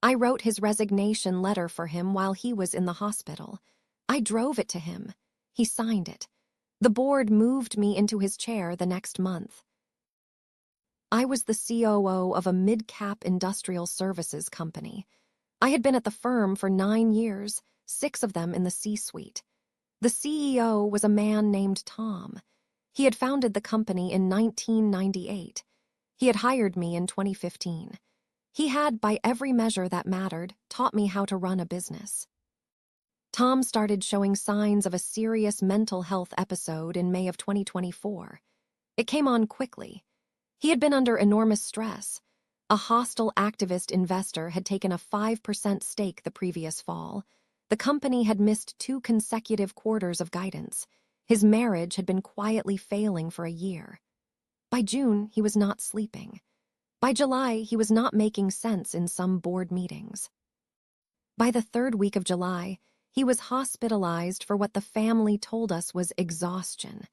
I wrote his resignation letter for him while he was in the hospital. I drove it to him. He signed it. The board moved me into his chair the next month. I was the COO of a mid-cap industrial services company. I had been at the firm for 9 years, 6 of them in the C-suite. The CEO was a man named Tom. He had founded the company in 1998. He had hired me in 2015. He had, by every measure that mattered, taught me how to run a business. Tom started showing signs of a serious mental health episode in May of 2024. It came on quickly. He had been under enormous stress. A hostile activist investor had taken a 5% stake the previous fall. The company had missed 2 consecutive quarters of guidance. His marriage had been quietly failing for a year. By June, he was not sleeping. By July, he was not making sense in some board meetings. By the 3rd week of July, he was hospitalized for what the family told us was exhaustion.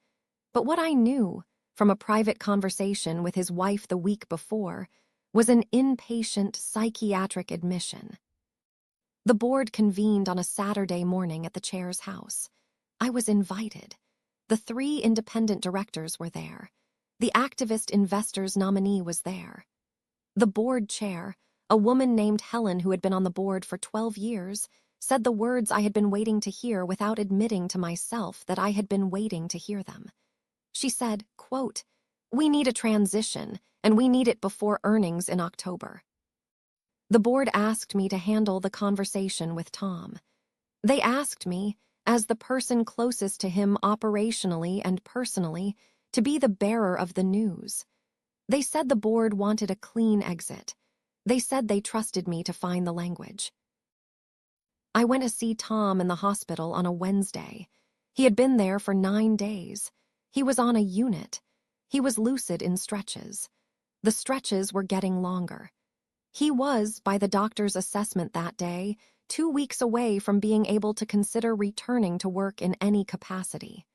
But what I knew, from a private conversation with his wife the week before, was an inpatient psychiatric admission. The board convened on a Saturday morning at the chair's house. I was invited. The 3 independent directors were there. The activist investor's nominee was there. The board chair, a woman named Helen who had been on the board for 12 years, said the words I had been waiting to hear without admitting to myself that I had been waiting to hear them. She said, quote, "We need a transition, and we need it before earnings in October." The board asked me to handle the conversation with Tom. They asked me, as the person closest to him operationally and personally, to be the bearer of the news. They said the board wanted a clean exit. They said they trusted me to find the language. I went to see Tom in the hospital on a Wednesday. He had been there for 9 days. He was on a unit. He was lucid in stretches. The stretches were getting longer. He was, by the doctor's assessment that day, 2 weeks away from being able to consider returning to work in any capacity.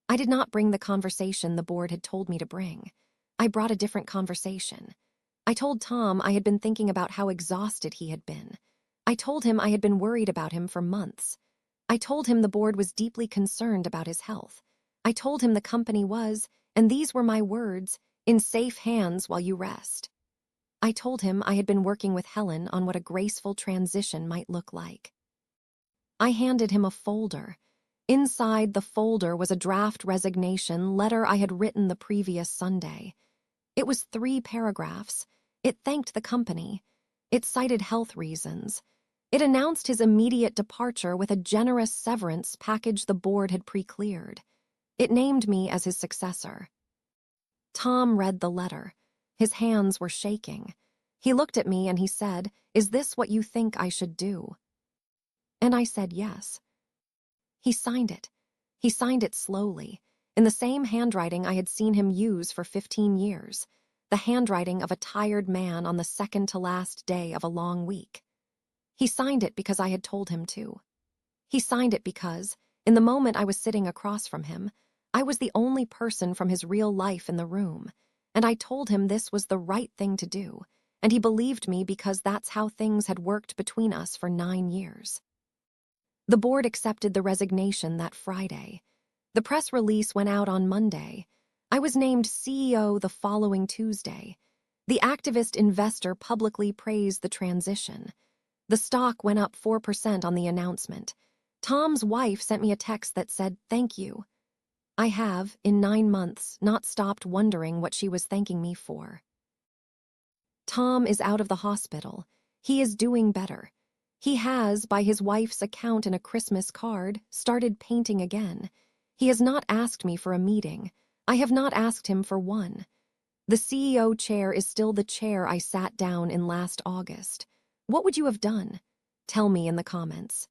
I did not bring the conversation the board had told me to bring. I brought a different conversation. I told Tom I had been thinking about how exhausted he had been. I told him I had been worried about him for months. I told him the board was deeply concerned about his health. I told him the company was, and these were my words, in safe hands while you rest. I told him I had been working with Helen on what a graceful transition might look like. I handed him a folder. Inside the folder was a draft resignation letter I had written the previous Sunday. It was 3 paragraphs. It thanked the company. It cited health reasons. It announced his immediate departure with a generous severance package the board had pre-cleared. It named me as his successor. Tom read the letter. His hands were shaking. He looked at me and he said, "Is this what you think I should do?" And I said yes. He signed it. He signed it slowly, in the same handwriting I had seen him use for 15 years, the handwriting of a tired man on the second-to-last day of a long week. He signed it because I had told him to. He signed it because, in the moment I was sitting across from him, I was the only person from his real life in the room, and I told him this was the right thing to do, and he believed me because that's how things had worked between us for 9 years. The board accepted the resignation that Friday. The press release went out on Monday. I was named CEO the following Tuesday. The activist investor publicly praised the transition. The stock went up 4% on the announcement. Tom's wife sent me a text that said, "Thank you." I have, in 9 months, not stopped wondering what she was thanking me for. Tom is out of the hospital. He is doing better. He has, by his wife's account in a Christmas card, started painting again. He has not asked me for a meeting. I have not asked him for one. The CEO chair is still the chair I sat down in last August. What would you have done? Tell me in the comments.